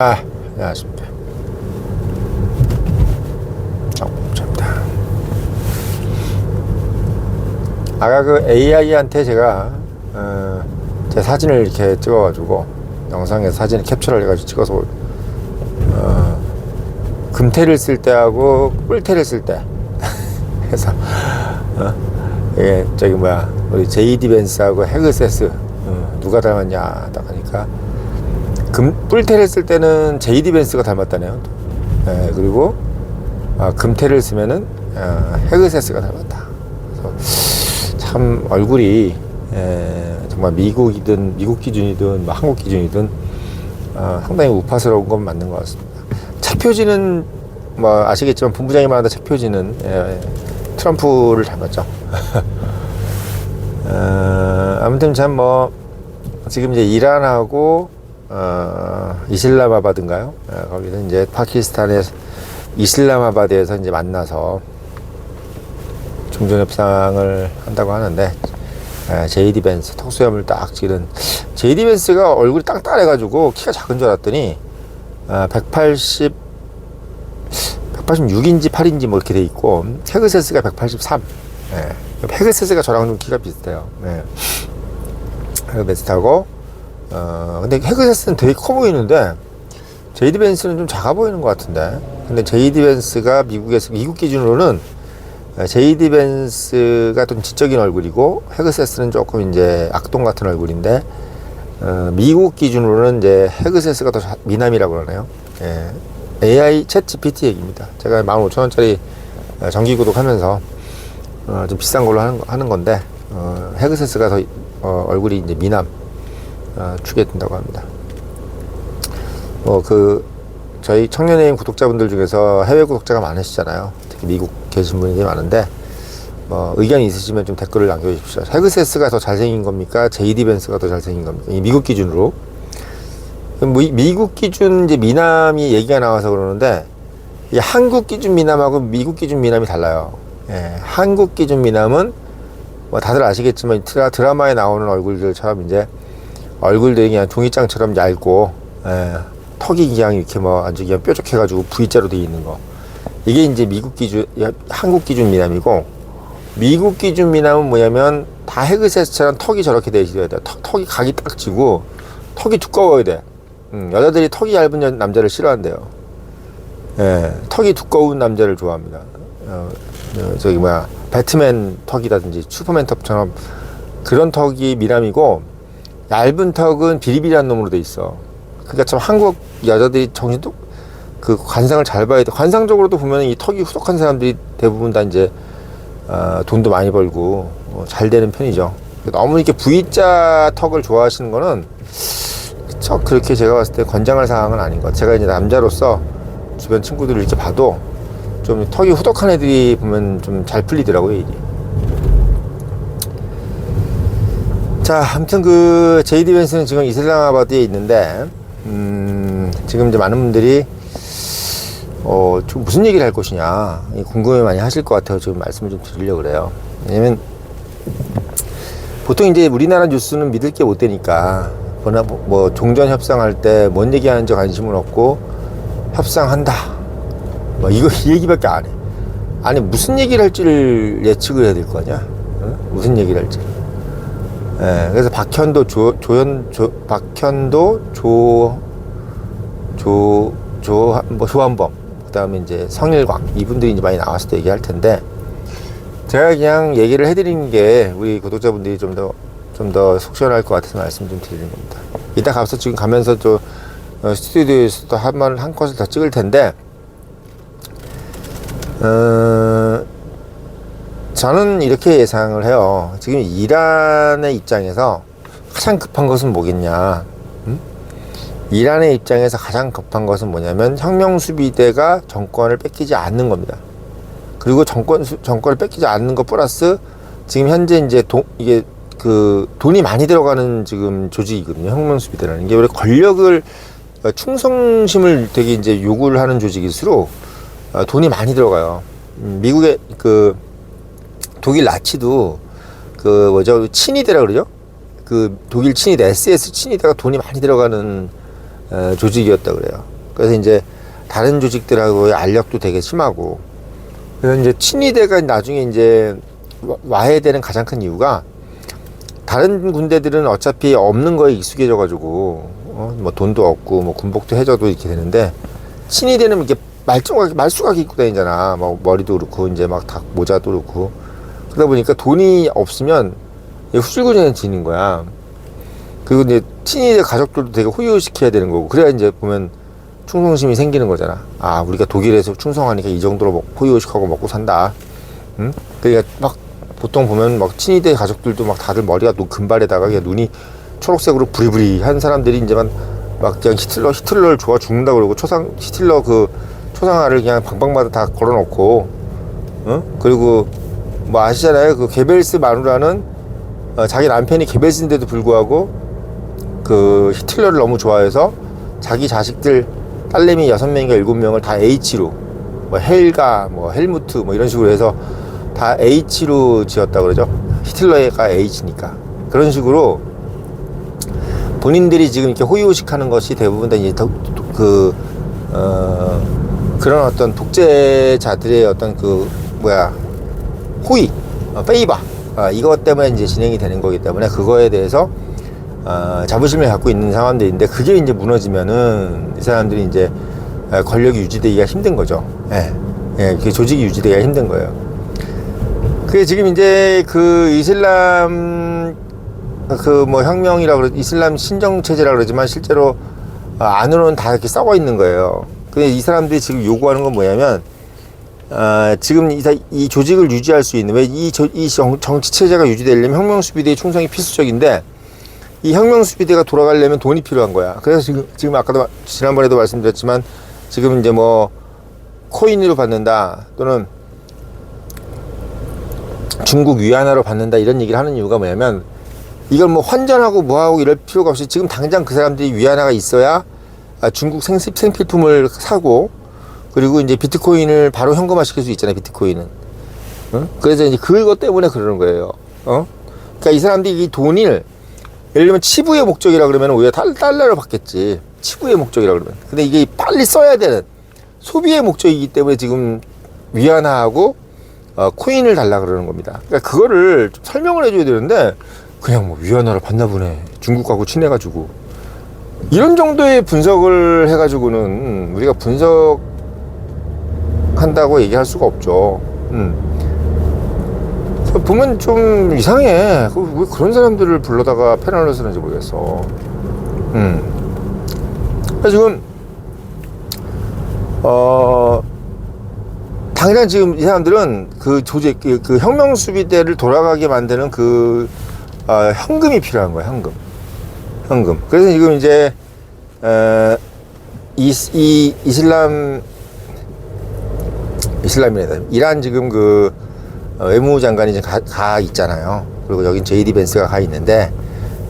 안녕하십니까. 감사합니다. 아까 그 AI한테 제가 제 사진을 이렇게 찍어가지고 영상에 사진을 캡처를 해가지고 찍어서 금태를 쓸 때하고 뿔태를 쓸 때 그래서 이게 저기 뭐야 우리 JD 벤스하고 헤그세스 누가 닮았냐 딱 하니까 뿔테를 쓸 때는 JD 벤스가 닮았다네요. 그리고 금테를 쓰면은 헤그세스가 닮았다. 그래서 참 얼굴이 정말 미국 기준이든 뭐 한국 기준이든 상당히 우파스러운 건 맞는 것 같습니다. 차 표지는 뭐 아시겠지만 본부장이 말한다 차 표지는 트럼프를 닮았죠. 아무튼 참 뭐 지금 이제 이란하고 이슬람아바드인가요? 거기서 이제 파키스탄의 이슬람아바드에서 이제 만나서 종전협상을 한다고 하는데, JD 벤스 턱수염을 딱 지른 JD 벤스가 얼굴이 땅땅해가지고 키가 작은 줄 알았더니 186인지 8인지 뭐 이렇게 돼 있고, 헤그세스가 183. 헤그세스가 저랑 좀 키가 비슷해요. 비슷하고 근데 헤그세스는 되게 커 보이는데 JD 벤스는 좀 작아 보이는 것 같은데, 근데 JD 벤스가 미국 기준으로는 JD 벤스가 좀 지적인 얼굴이고 헤그세스는 조금 이제 악동 같은 얼굴인데, 미국 기준으로는 이제 헤그세스가 더 미남이라고 그러네요. AI 챗 GPT 얘기입니다. 제가 15,000원짜리 정기 구독하면서 좀 비싼 걸로 하는 건데, 헤그세스가 더 얼굴이 이제 미남 축에 든다고 합니다. 저희 청년회임 구독자분들 중에서 해외 구독자가 많으시잖아요. 특히 미국 계신 분이 많은데, 의견이 있으시면 좀 댓글을 남겨주십시오. 헤그세스가 더 잘생긴 겁니까? JD 벤스가 더 잘생긴 겁니까? 이 미국 기준으로. 미국 기준 이제 미남이 얘기가 나와서 그러는데, 이 한국 기준 미남하고 미국 기준 미남이 달라요. 한국 기준 미남은 뭐 다들 아시겠지만 드라마에 나오는 얼굴들처럼 이제 얼굴들이 그냥 종이장처럼 얇고, 턱이 그냥 이렇게 뭐 아주 그냥 뾰족해가지고 V자로 되어 있는 거. 이게 이제 한국 기준 미남이고, 미국 기준 미남은 뭐냐면 다 헤그세스처럼 턱이 저렇게 되어 있어야 돼. 턱이 각이 딱 지고 턱이 두꺼워야 돼. 여자들이 턱이 얇은 남자를 싫어한대요. 턱이 두꺼운 남자를 좋아합니다. 배트맨 턱이라든지 슈퍼맨 턱처럼 그런 턱이 미남이고, 얇은 턱은 비리비리한 놈으로 돼 있어. 그러니까 참 한국 여자들이 정신도 관상을 잘 봐야 돼. 관상적으로도 보면 이 턱이 후덕한 사람들이 대부분 다 이제 돈도 많이 벌고 잘 되는 편이죠. 너무 이렇게 V자 턱을 좋아하시는 거는 그렇게 제가 봤을 때 권장할 사항은 아닌 것 같아요. 제가 이제 남자로서 주변 친구들을 이렇게 봐도 좀 턱이 후덕한 애들이 보면 좀 잘 풀리더라고요, 일이. 자, 아무튼 JD 벤스는 지금 이슬람아바드에 있는데, 지금 이제 많은 분들이 좀 무슨 얘기를 할 것이냐 궁금해 많이 하실 것 같아요. 지금 말씀을 좀 드리려고 그래요. 왜냐면 보통 이제 우리나라 뉴스는 믿을 게 못 되니까, 뭐 종전 협상할 때 뭔 얘기하는지 관심은 없고, 협상한다 이 얘기밖에 안 해. 아니 무슨 얘기를 할지를 예측을 해야 될 거 아니야. 무슨 얘기를 할지. 그래서 박현도 조한범, 그 다음에 이제 성일광, 이분들이 이제 많이 나와서 또 얘기할 텐데, 제가 그냥 얘기를 해드리는 게 우리 구독자분들이 좀 더 속 시원할 것 같아서 말씀 좀 드리는 겁니다. 이따 가서 지금 가면서 스튜디오에서도 한 컷을 더 찍을 텐데, 저는 이렇게 예상을 해요. 지금 이란의 입장에서 가장 급한 것은 뭐겠냐? 이란의 입장에서 가장 급한 것은 뭐냐면 혁명수비대가 정권을 뺏기지 않는 겁니다. 그리고 정권을 뺏기지 않는 것 플러스 지금 현재 이제 이게 돈이 많이 들어가는 지금 조직이거든요. 혁명수비대라는 게 원래 권력을 충성심을 되게 이제 요구를 하는 조직일수록 돈이 많이 들어가요. 미국의 독일 나치도 친위대라 그러죠. 독일 친위대, SS 친위대가 돈이 많이 들어가는 조직이었다 그래요. 그래서 이제 다른 조직들하고의 알력도 되게 심하고, 그래서 이제 친위대가 나중에 이제 와야 되는 가장 큰 이유가, 다른 군대들은 어차피 없는 거에 익숙해져가지고 뭐 돈도 없고 뭐 군복도 해줘도 이렇게 되는데, 친위대는 이렇게 말종하게 말쑥하게 입고 다니잖아. 뭐 머리도 그렇고 이제 막 다 모자도 그렇고, 그러다 보니까 돈이 없으면 후줄근에 지는 거야. 그리고 이제 친위대 가족들도 되게 호의시켜야 되는 거고, 그래야 이제 보면 충성심이 생기는 거잖아. 아, 우리가 독일에서 충성하니까 이 정도로 호의호식하고 먹고 산다. 응? 그러니까 막 보통 보면 막 친위대 가족들도 막 다들 머리가 금발에다가 그냥 눈이 초록색으로 부리부리한 사람들이 이제만 막 그냥 히틀러를 좋아 죽는다 그러고, 히틀러 그 초상화를 그냥 방방마다 다 걸어놓고, 응? 그리고 뭐 아시잖아요. 그 게벨스 마누라는 자기 남편이 게벨스인데도 불구하고 그 히틀러를 너무 좋아해서 자기 자식들 딸내미 6명인가 7명을 다 H로, 뭐 헬가, 뭐 헬무트, 뭐 이런 식으로 해서 다 H로 지었다 그러죠. 히틀러가 H니까. 그런 식으로 본인들이 지금 이렇게 호의호식하는 것이 대부분 다 이제 그런 어떤 독재자들의 어떤 호의, 페이버, 이것 때문에 이제 진행이 되는 거기 때문에, 그거에 대해서 자부심을 갖고 있는 사람들인데, 그게 이제 무너지면은 이 사람들이 이제 권력이 유지되기가 힘든 거죠. 예, 그 조직이 유지되기가 힘든 거예요. 그게 지금 이제 그 이슬람 뭐 혁명이라 그러, 이슬람 신정 체제라 그러지만 실제로 안으로는 다 이렇게 썩어 있는 거예요. 근데 이 사람들이 지금 요구하는 건 뭐냐면, 지금 이 조직을 유지할 수 있는, 왜 이 정치 체제가 유지되려면 혁명수비대의 충성이 필수적인데, 이 혁명수비대가 돌아가려면 돈이 필요한 거야. 그래서 지금 아까도 지난번에도 말씀드렸지만, 지금 이제 뭐 코인으로 받는다, 또는 중국 위안화로 받는다, 이런 얘기를 하는 이유가 뭐냐면, 이걸 뭐 환전하고 뭐하고 이럴 필요가 없이 지금 당장 그 사람들이 위안화가 있어야 중국 생필품을 사고, 그리고 이제 비트코인을 바로 현금화 시킬 수 있잖아요, 비트코인은. 어? 그래서 이제 그것 때문에 그러는 거예요. 그러니까 이 사람들이 이 돈을, 예를 들면 치부의 목적이라 그러면 오히려 달러로 받겠지. 치부의 목적이라 그러면. 근데 이게 빨리 써야 되는 소비의 목적이기 때문에 지금 위안화하고 코인을 달라 그러는 겁니다. 그러니까 그거를 좀 설명을 해줘야 되는데, 그냥 뭐 위안화를 받나 보네, 중국하고 친해가지고, 이런 정도의 분석을 해가지고는 우리가 분석한다고 얘기할 수가 없죠. 보면 좀 이상해. 왜 그런 사람들을 불러다가 패널로 쓰는지 모르겠어. 그래서 지금 당장 지금 이 사람들은 그 조직, 그 혁명수비대를 돌아가게 만드는 현금이 필요한 거야, 현금. 그래서 지금 이제 이슬람이래. 이란 지금 그 외무부 장관이 이제 가 있잖아요. 그리고 여긴 JD 벤스가 가 있는데,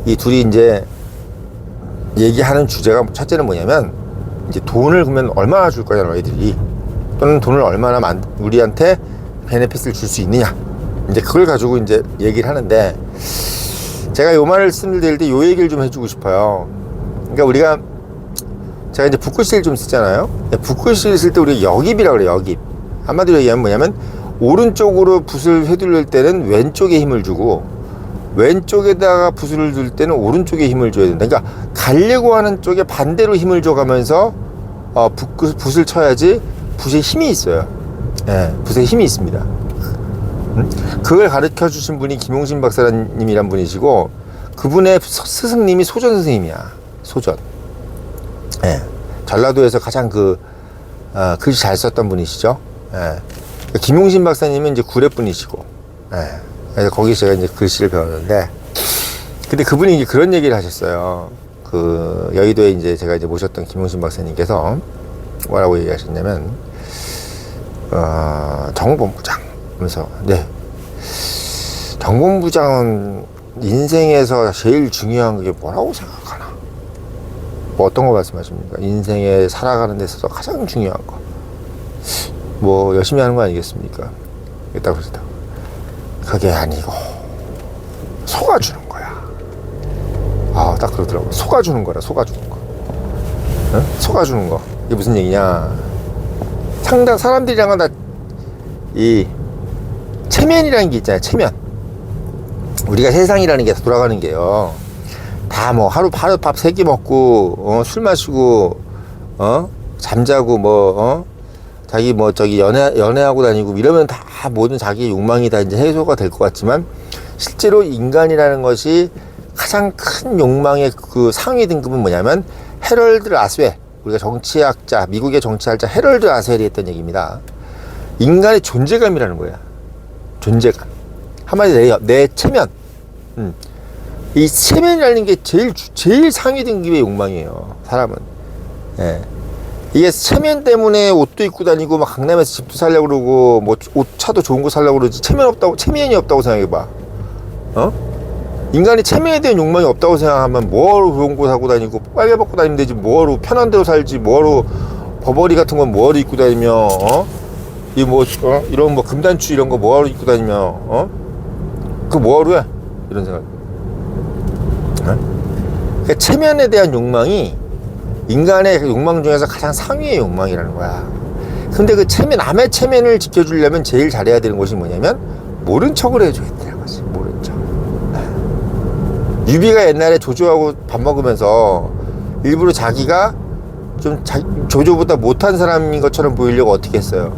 이 둘이 이제 얘기하는 주제가, 첫째는 뭐냐면, 이제 돈을 그러면 얼마나 줄 거냐, 너희들이. 또는 돈을 얼마나 우리한테 베네핏을 줄 수 있느냐. 이제 그걸 가지고 이제 얘기를 하는데, 제가 요 말씀을 드릴 때 요 얘기를 좀 해주고 싶어요. 그러니까 제가 이제 붓글씨를 좀 쓰잖아요. 붓글씨를 쓸 때 우리가 역입이라고 그래요, 역입. 한마디로 얘기하면 뭐냐면, 오른쪽으로 붓을 휘두를 때는 왼쪽에 힘을 주고, 왼쪽에다가 붓을 둘 때는 오른쪽에 힘을 줘야 된다. 그러니까 가려고 하는 쪽에 반대로 힘을 줘가면서 붓을 쳐야지 붓에 힘이 있어요. 예, 붓에 힘이 있습니다. 그걸 가르쳐 주신 분이 김용신 박사님이란 분이시고, 그분의 스승님이 소전 선생님이야. 소전. 예. 전라도에서 가장 글씨 잘 썼던 분이시죠. 예. 김용신 박사님은 이제 구례 분이시고, 예. 그래서 거기서 제가 이제 글씨를 배웠는데, 근데 그분이 이제 그런 얘기를 하셨어요. 여의도에 이제 제가 이제 모셨던 김용신 박사님께서 뭐라고 얘기하셨냐면, 정본부장 하면서, 네, 정본부장은 인생에서 제일 중요한 게 뭐라고 생각하나? 뭐 어떤 거 말씀하십니까? 인생에 살아가는 데 있어서 가장 중요한 거, 뭐 열심히 하는 거 아니겠습니까? 딱 그러시다. 그게 아니고 속아주는 거야. 딱 그러더라고요. 속아주는 거라, 속아주는 거. 속아주는 거. 이게 무슨 얘기냐. 사람들이랑은 다 이 체면이라는 게 있잖아요. 체면. 우리가 세상이라는 게 돌아가는 게요. 다 뭐 하루 밥 3끼 먹고, 술 마시고, 잠자고, 자기 연애하고 다니고 이러면 다 모든 자기의 욕망이 다 이제 해소가 될 것 같지만, 실제로 인간이라는 것이 가장 큰 욕망의 그 상위 등급은 뭐냐면, 헤럴드 라스웰, 우리가 정치학자, 미국의 정치학자 헤럴드 라스웰이 했던 얘기입니다. 인간의 존재감이라는 거야. 존재감. 한마디로 내 체면. 이 체면이라는 게 제일 상위 등급의 욕망이에요. 사람은. 예. 이게 체면 때문에 옷도 입고 다니고, 막 강남에서 집도 살려고 그러고, 뭐, 차도 좋은 거 살려고 그러지. 체면이 없다고 생각해봐. 인간이 체면에 대한 욕망이 없다고 생각하면 뭐하러 좋은 거 사고 다니고, 빨개 벗고 다니면 되지. 뭐하러 편한 데로 살지. 뭐하러 버버리 같은 건 뭐하러 입고 다니며, 이런 뭐 금단추 이런 거 뭐하러 입고 다니며, 그거 뭐하러 해? 이런 생각. 그러니까 체면에 대한 욕망이 인간의 욕망 중에서 가장 상위의 욕망이라는 거야. 근데 그 남의 체면을 지켜주려면 제일 잘해야 되는 것이 뭐냐면, 모른 척을 해줘야 되는 거지. 모른 척. 유비가 옛날에 조조하고 밥 먹으면서 일부러 자기가 좀 조조보다 못한 사람인 것처럼 보이려고 어떻게 했어요?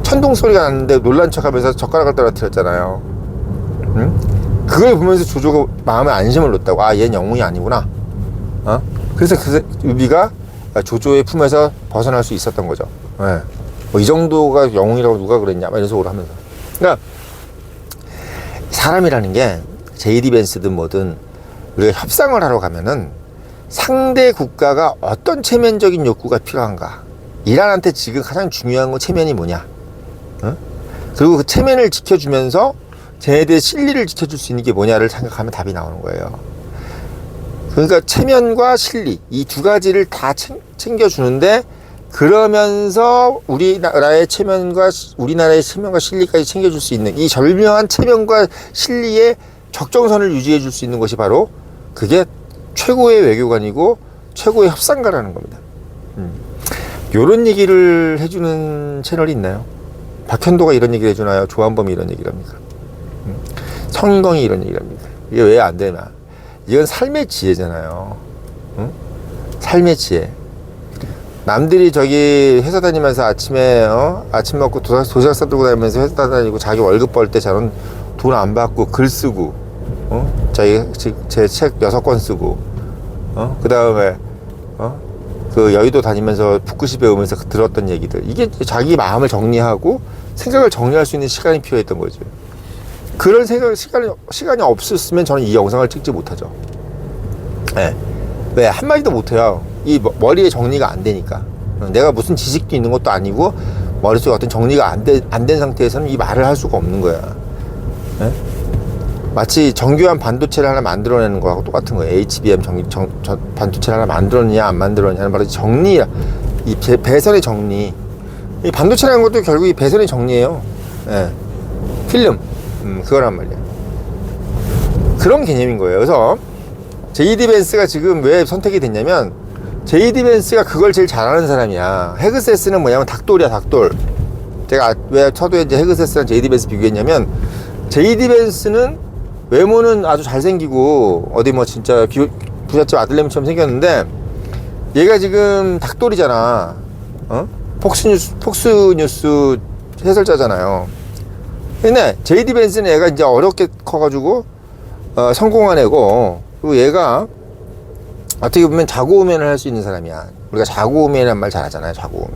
천둥 소리가 났는데 놀란 척 하면서 젓가락을 떨어뜨렸잖아요. 그걸 보면서 조조가 마음에 안심을 놓았다고. 아, 얘는 영웅이 아니구나. 그래서 유비가 조조의 품에서 벗어날 수 있었던 거죠. 네. 이 정도가 영웅이라고 누가 그랬냐, 이런 식으로 하면서. 그러니까 사람이라는 게 JD 벤스든 뭐든 우리가 협상을 하러 가면은 상대 국가가 어떤 체면적인 욕구가 필요한가. 이란한테 지금 가장 중요한 건 체면이 뭐냐. 그리고 그 체면을 지켜주면서 쟤네들의 실리를 지켜줄 수 있는 게 뭐냐를 생각하면 답이 나오는 거예요. 그러니까 체면과 실리, 이 두 가지를 다 챙겨주는데, 그러면서 우리나라의 체면과 실리까지 챙겨줄 수 있는 이 절묘한 체면과 실리의 적정선을 유지해 줄 수 있는 것이 바로, 그게 최고의 외교관이고 최고의 협상가라는 겁니다. 요런 얘기를 해주는 채널이 있나요? 박현도가 이런 얘기를 해주나요? 조한범이 이런 얘기를 합니까? 성인광이 이런 얘기를 합니까? 이게 왜 안 되나? 이건 삶의 지혜잖아요. 삶의 지혜. 남들이 저기 회사 다니면서 아침에 아침 먹고 도시락 싸들고 다니면서 회사 다니고 자기 월급 벌 때 저는 돈 안 받고 글 쓰고 자기 제 책 6권 쓰고 그 다음에 그 여의도 다니면서 붓글씨 배우면서 들었던 얘기들, 이게 자기 마음을 정리하고 생각을 정리할 수 있는 시간이 필요했던 거죠. 그런 시간이 없었으면 저는 이 영상을 찍지 못하죠. 네. 왜? 한마디도 못해요. 이 머리에 정리가 안 되니까. 내가 무슨 지식도 있는 것도 아니고 머릿속에 어떤 정리가 안 된 상태에서는 이 말을 할 수가 없는 거야. 네? 마치 정교한 반도체를 하나 만들어내는 거하고 똑같은 거예요. HBM 반도체를 하나 만들었느냐 안 만들었느냐는 바로 정리야. 이 배선의 정리. 이 반도체라는 것도 결국 이 배선의 정리예요. 네. 필름. 그거란 말이야. 그런 개념인 거예요. 그래서 JD 벤스가 지금 왜 선택이 됐냐면, JD 벤스가 그걸 제일 잘하는 사람이야. 헤그세스는 뭐냐면 닭돌이야, 닭돌. 제가 왜 처도에 이제 헤그세스랑 JD 벤스 비교했냐면, JD 벤스는 외모는 아주 잘생기고 어디 뭐 진짜 부잣집 아들내미처럼 생겼는데, 얘가 지금 닭돌이잖아. 폭스뉴스 해설자잖아요. 근데 JD 벤스는 얘가 이제 어렵게 커가지고 성공한 애고, 그리고 얘가 어떻게 보면 자고우면을 할 수 있는 사람이야. 우리가 자고우면이란 말 잘 하잖아요. 자고우면.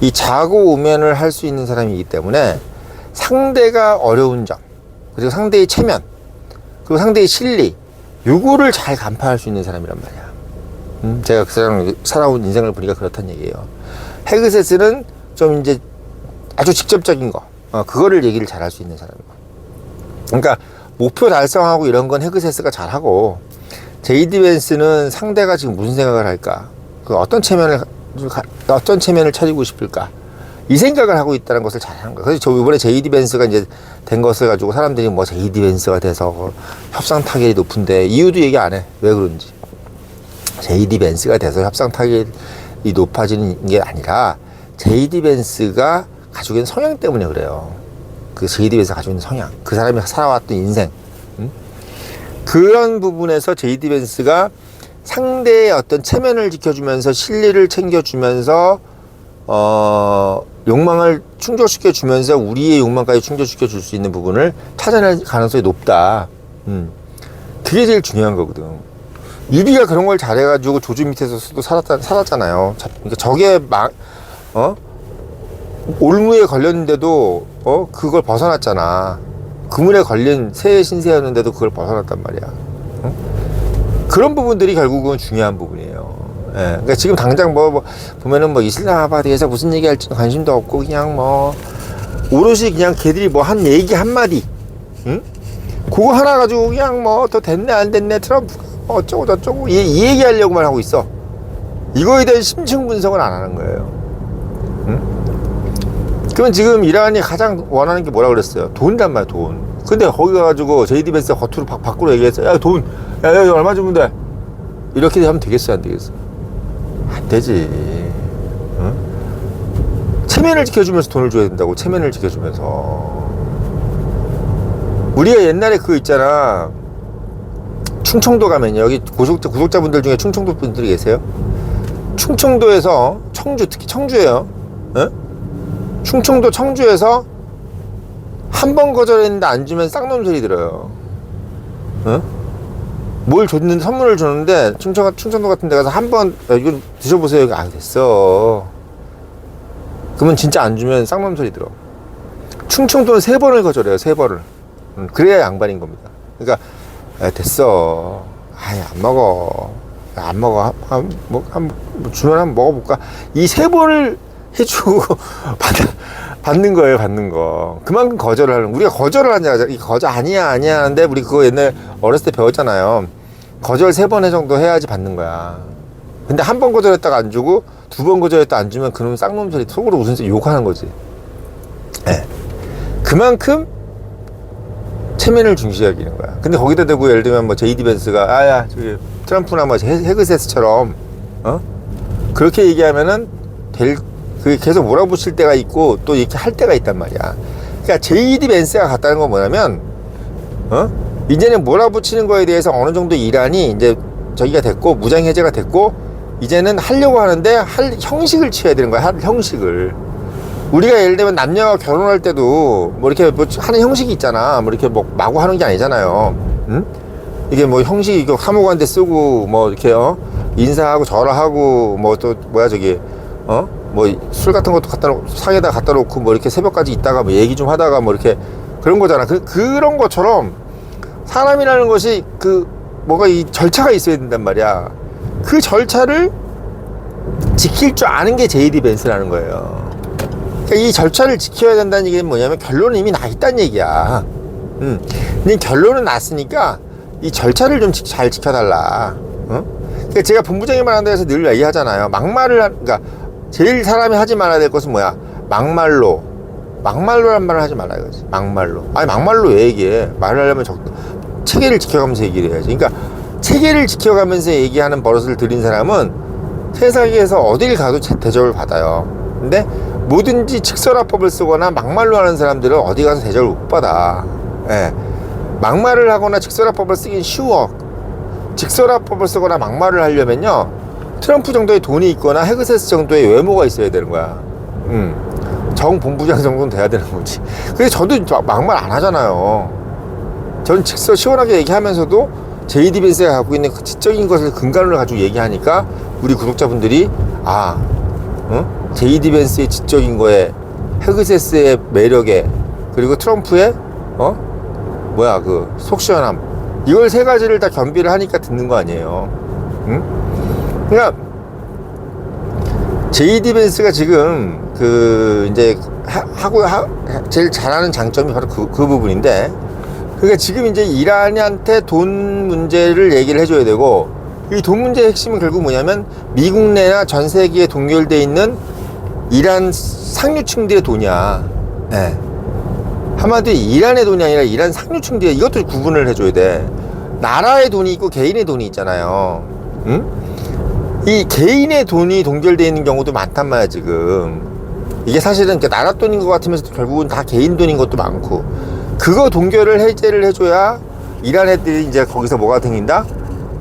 이 자고우면을 할 수 있는 사람이기 때문에 상대가 어려운 점, 그리고 상대의 체면, 그리고 상대의 실리, 요거를 잘 간파할 수 있는 사람이란 말이야. 제가 그 사람 살아온 인생을 보니까 그렇단 얘기예요. 헤그세스는 좀 이제 아주 직접적인 거, 그거를 얘기를 잘 할 수 있는 사람이고. 그러니까 목표 달성하고 이런 건 헤그세스가 잘하고, JD 벤스는 상대가 지금 무슨 생각을 할까, 그 어떤 체면을 차리고 싶을까, 이 생각을 하고 있다는 것을 잘 하는 거야. 그래서 저 이번에 JD 벤스가 이제 된 것을 가지고 사람들이 뭐 JD 벤스가 돼서 협상 타결이 높은데, 이유도 얘기 안 해. 왜 그런지. JD 벤츠가 돼서 협상 타깃이 높아지는 게 아니라 JD 벤츠가 가지고 있는 성향 때문에 그래요. 그 JD 벤츠가 가지고 있는 성향, 그 사람이 살아왔던 인생, 그런 부분에서 JD 벤츠가 상대의 어떤 체면을 지켜주면서 실리를 챙겨주면서 욕망을 충족시켜 주면서 우리의 욕망까지 충족시켜 줄 수 있는 부분을 찾아낼 가능성이 높다. 그게 제일 중요한 거거든. 유비가 그런 걸 잘해가지고 조주 밑에서도 살았잖아요. 그러니까 적의 올무에 걸렸는데도 그걸 벗어났잖아. 그물에 걸린 새의 신세였는데도 그걸 벗어났단 말이야. 그런 부분들이 결국은 중요한 부분이에요. 예. 그러니까 지금 당장 보면은 이슬람아바드에서 무슨 얘기할지 관심도 없고 그냥 오롯이 그냥 걔들이 한 얘기 한마디, 그거 하나 가지고 그냥 더 됐네 안 됐네 트럼프가 어쩌고 저쩌고 이 얘기하려고만 하고 있어. 이거에 대한 심층 분석을 안 하는 거예요. 그러면 지금 이란이 가장 원하는 게 뭐라 그랬어요? 돈이란 말이야, 돈. 근데 거기 가가지고 JD 벤츠가 겉으로 밖으로 얘기했어. 야, 돈, 야, 얼마 주면 돼? 이렇게 하면 되겠어, 안 되겠어? 안 되지. 응? 체면을 지켜주면서 돈을 줘야 된다고. 체면을 지켜주면서. 우리가 옛날에 그거 있잖아. 충청도 가면요. 여기 구독자분들 중에 충청도 분들이 계세요? 충청도에서 청주, 특히 청주예요. 응? 충청도 청주에서 한 번 거절했는데 안 주면 쌍놈 소리 들어요. 응? 뭘 줬는데, 선물을 줬는데 충청도 같은 데 가서 한 번 이거 드셔보세요. 됐어. 그러면 진짜 안 주면 쌍놈 소리 들어. 충청도는 3번을 거절해요. 3번을. 그래야 양반인 겁니다. 그러니까 됐어. 안 먹어. 안 먹어. 주면 한번 먹어볼까. 이 3번을 해주고 받는 거예요. 받는 거. 그만큼 거절을 하는. 우리가 거절을 하냐. 거절 아니야 하는데 우리 그거 옛날 어렸을 때 배웠잖아요. 거절 3번 정도 해야지 받는 거야. 근데 한 번 거절했다가 안 주고 2번 거절했다가 안 주면 그놈 쌍놈 소리 속으로 웃으면서 욕하는 거지. 네. 그만큼 체면을 중시하게 하는 거야. 근데 거기다 대고 예를 들면 JD 벤츠가 저기 트럼프나 헤그세스처럼 그렇게 얘기하면은 그게 계속 몰아붙일 때가 있고 또 이렇게 할 때가 있단 말이야. 그러니까 JD 벤츠가 갔다는 건 뭐냐면 이제는 몰아붙이는 거에 대해서 어느 정도 이란이 이제 저기가 됐고 무장 해제가 됐고 이제는 하려고 하는데 할 형식을 취해야 되는 거야. 할 형식을. 우리가 예를 들면 남녀가 결혼할 때도 이렇게 하는 형식이 있잖아. 이렇게 마구 하는 게 아니잖아요. 응? 이게 형식이 이거 사무관대 쓰고 이렇게 인사하고 절하하고 또 술 같은 것도 상에다 갖다 놓고 이렇게 새벽까지 있다가 얘기 좀 하다가 이렇게 그런 거잖아. 그런 것처럼 사람이라는 것이 뭐가 이 절차가 있어야 된단 말이야. 그 절차를 지킬 줄 아는 게 JD 벤츠라는 거예요. 그러니까 이 절차를 지켜야 된다는 얘기는 뭐냐면 결론은 이미 나 있다는 얘기야. 근데 결론은 났으니까 이 절차를 좀 잘 지켜달라. 그러니까 제가 본부장이 말한 데서 늘 얘기하잖아요. 그러니까 제일 사람이 하지 말아야 될 것은 뭐야? 막말로란 말을 하지 말아야 지 막말로. 막말로 왜 얘기해? 말을 하려면 체계를 지켜가면서 얘기를 해야지. 그러니까 체계를 지켜가면서 얘기하는 버릇을 들인 사람은 세상에서 어딜 가도 대접을 받아요. 근데 뭐든지 직설화법을 쓰거나 막말로 하는 사람들은 어디 가서 대접을 못 받아. 예. 막말을 하거나 직설화법을 쓰긴 쉬워. 직설화법을 쓰거나 막말을 하려면요, 트럼프 정도의 돈이 있거나 헤그세스 정도의 외모가 있어야 되는 거야. 정 본부장 정도는 돼야 되는 거지. 근데 저도 막말 안 하잖아요. 저는 직설 시원하게 얘기하면서도 JD 벤츠가 갖고 있는 그 지적인 것을 근간으로 가지고 얘기하니까 우리 구독자분들이 JD 벤츠의 지적인 거에 헤그세스의 매력에 그리고 트럼프의 속 시원함, 이걸 3가지를 다 겸비를 하니까 듣는 거 아니에요. 그러니까 JD 벤츠가 지금 이제 제일 잘하는 장점이 바로 그 부분인데, 그러니까 지금 이제 이란한테 돈 문제를 얘기를 해줘야 되고, 이 돈 문제의 핵심은 결국 뭐냐면 미국 내나 전 세계에 동결되어 있는 이란 상류층들의 돈이야. 네. 한마디로 이란의 돈이 아니라 이란 상류층들의, 이것도 구분을 해줘야 돼. 나라의 돈이 있고 개인의 돈이 있잖아요. 응? 이 개인의 돈이 동결되어 있는 경우도 많단 말이야 지금. 이게 사실은 나라 돈인 것 같으면서도 결국은 다 개인 돈인 것도 많고, 그거 동결을 해제를 해줘야 이란 애들이 이제 거기서 뭐가 생긴다?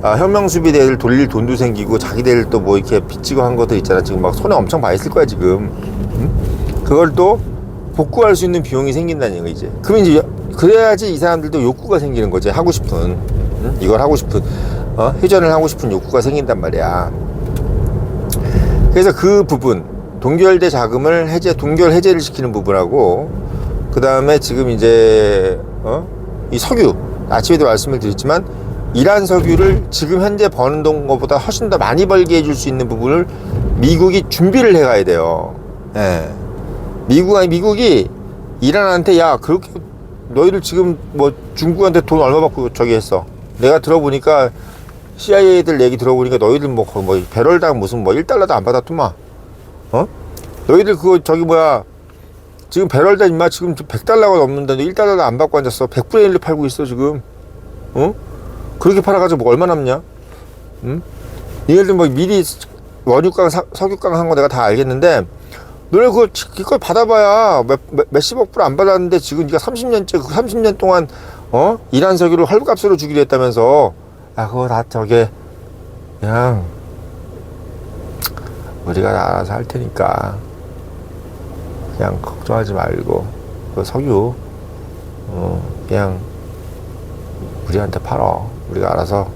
혁명수비대를 돌릴 돈도 생기고, 자기들 또 뭐 이렇게 빚지고 한 것들 있잖아. 지금 막 손에 엄청 많이 있을 거야 지금. 응? 그걸 또 복구할 수 있는 비용이 생긴다는 얘기지. 그러면 이제 그래야지 이 사람들도 욕구가 생기는 거지. 하고 싶은, 응? 이걸 하고 싶은, 회전을 하고 싶은 욕구가 생긴단 말이야. 그래서 그 부분, 동결대 자금을 동결 해제를 시키는 부분하고, 그 다음에 지금 이제 이 석유, 아침에도 말씀을 드렸지만 이란 석유를 지금 현재 버는 것보다 훨씬 더 많이 벌게 해줄 수 있는 부분을 미국이 준비를 해가야 돼요. 예. 미국이 이란한테, 야, 그렇게 너희들 지금 뭐 중국한테 돈 얼마 받고 저기 했어. 내가 들어보니까 CIA들 얘기 들어보니까 너희들 뭐 배럴당 무슨 뭐 1달러도 안 받았더만. 너희들 그거 저기 뭐야, 지금 배럴당 임마 지금 100달러가 넘는데 1달러도 안 받고 앉았어. 100분의 1로 팔고 있어 지금. 그렇게 팔아가지고 뭐 얼마 남냐? 얘네들 뭐 미리 원유강 석유강 한 거 내가 다 알겠는데, 너네 그걸 받아봐야 몇십억 불 안 받았는데 지금 네가 30년째 30년 동안 이란 석유를 헐값으로 주기로 했다면서. 야, 그거 다 저게 그냥 우리가 알아서 할 테니까 그냥 걱정하지 말고 그 석유 그냥 우리한테 팔어. 우리가 알아서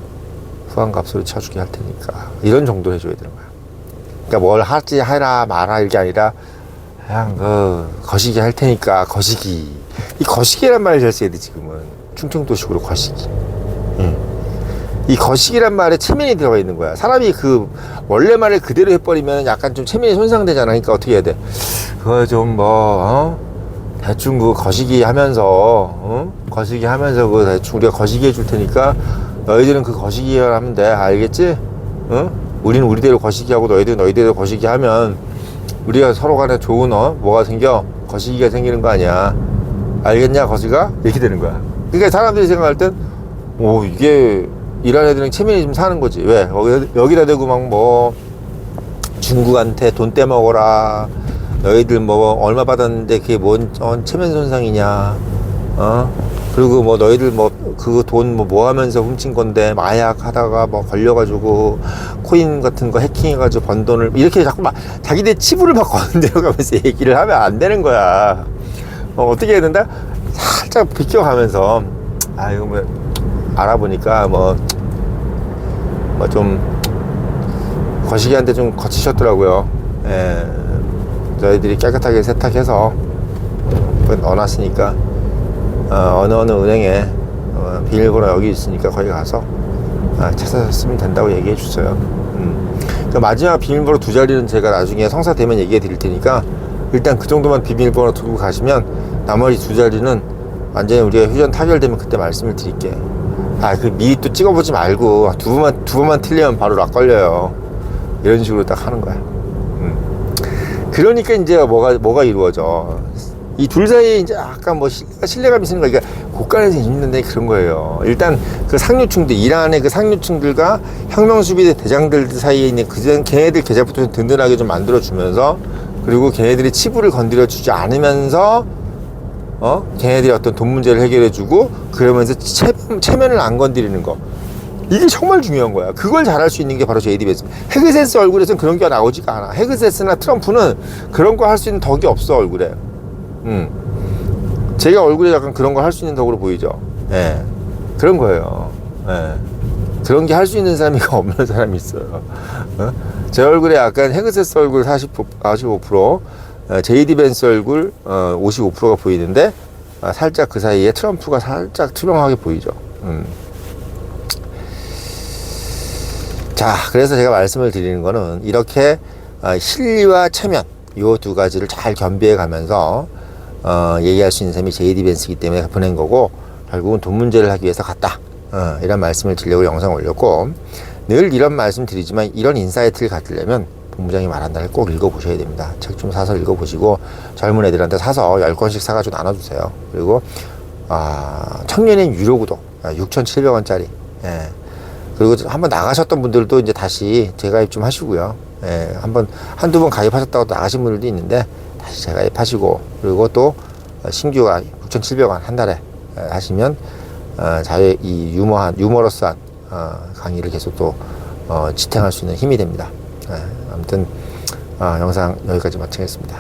후한값으로 쳐주게 할 테니까. 이런 정도 해줘야 되는 거야. 그러니까 뭘 하지 해라 마라 이게 아니라 그냥 거시기 할 테니까. 거시기. 이 거시기란 말을 잘 써야 돼 지금은. 충청도식으로 거시기. 이 거시기란 말에 체면이 들어가 있는 거야. 사람이 그 원래 말을 그대로 해버리면 약간 좀 체면이 손상되잖아. 그러니까 어떻게 해야 돼? 그거 좀 대충 그 거시기 하면서 거시기 하면서 그 대충 우리가 거시기 해줄 테니까 너희들은 그 거시기 하면 돼. 알겠지? 우리는 우리대로 거시기 하고 너희들은 너희대로 거시기 하면 우리가 서로 간에 좋은 뭐가 생겨? 거시기가 생기는 거 아니야. 알겠냐 거시가? 이렇게 되는 거야. 그러니까 사람들이 생각할 땐 이게 이란 애들은 체면이 좀 사는 거지. 왜? 여기다 대고 막 뭐 중국한테 돈 떼먹어라, 너희들 뭐 얼마 받았는데 그게 뭔 체면 손상이냐, 그리고 뭐 너희들 뭐 그 돈 뭐 하면서 훔친 건데 마약 하다가 뭐 걸려가지고 코인 같은 거 해킹해가지고 번 돈을 이렇게 자꾸 막 자기들 치부를 막 건드려가면서 얘기를 하면 안 되는 거야. 어떻게 해야 된다? 살짝 비껴가면서 이거 뭐 알아보니까 뭐 좀 거시기한테 좀 거치셨더라고요. 예, 저희들이 깨끗하게 세탁해서 넣어놨으니까 어느 은행에 비밀번호 여기 있으니까 거기 가서 찾아쓰면 된다고 얘기해 줬어요. 그러니까 마지막 비밀번호 2자리는 제가 나중에 성사되면 얘기해 드릴 테니까 일단 그 정도만 비밀번호 두고 가시면 나머지 2자리는 완전히 우리가 휴전 타결되면 그때 말씀을 드릴게. 그 미리 또 찍어보지 말고 두 번만 틀리면 바로 락 걸려요. 이런 식으로 딱 하는 거야. 그러니까 이제 뭐가 이루어져. 이 둘 사이에 이제 약간 뭐 신뢰감이 있는 거니까 고간에서 힘든데 그런 거예요. 일단 그 상류층들, 이란의 그 상류층들과 혁명수비대 대장들 사이에 있는 걔네들 계좌부터 든든하게 좀 만들어주면서, 그리고 걔네들이 치부를 건드려주지 않으면서 걔네들이 어떤 돈 문제를 해결해주고, 그러면서 체면을 안 건드리는 거. 이게 정말 중요한 거야. 그걸 잘할 수 있는 게 바로 JD 벤스. 헤그세스 얼굴에서는 그런 게 나오지가 않아. 헤그세스나 트럼프는 그런 거 할 수 있는 덕이 없어, 얼굴에. 제가 얼굴에 약간 그런 거 할 수 있는 덕으로 보이죠. 예. 그런 거예요. 예. 그런 게 할 수 있는 사람이 없는 사람이 있어요. 제 얼굴에 약간 헤그세스 얼굴 45%, JD 벤스 얼굴 55%가 보이는데, 살짝 그 사이에 트럼프가 살짝 투명하게 보이죠. 자, 그래서 제가 말씀을 드리는 거는 이렇게 실리와 체면, 요 두 가지를 잘 겸비해 가면서 얘기할 수 있는 사람이 JD 벤스이기 때문에 보낸 거고, 결국은 돈 문제를 하기 위해서 갔다. 이런 말씀을 드리려고 영상 올렸고, 늘 이런 말씀 드리지만 이런 인사이트를 갖으려면 본부장이 말한다를 꼭 읽어보셔야 됩니다. 책 좀 사서 읽어보시고, 젊은 애들한테 사서 10권씩 사가지고 나눠주세요. 그리고 청년의 유료 구독 6,700원짜리, 그리고 한번 나가셨던 분들도 이제 다시 재가입 좀 하시고요. 예, 한두 번 가입하셨다고 나가신 분들도 있는데 다시 재가입하시고, 그리고 또 신규가 6,700원 한 달에 하시면 자유 이 유머러스한 강의를 계속 또 지탱할 수 있는 힘이 됩니다. 아무튼 영상 여기까지 마치겠습니다.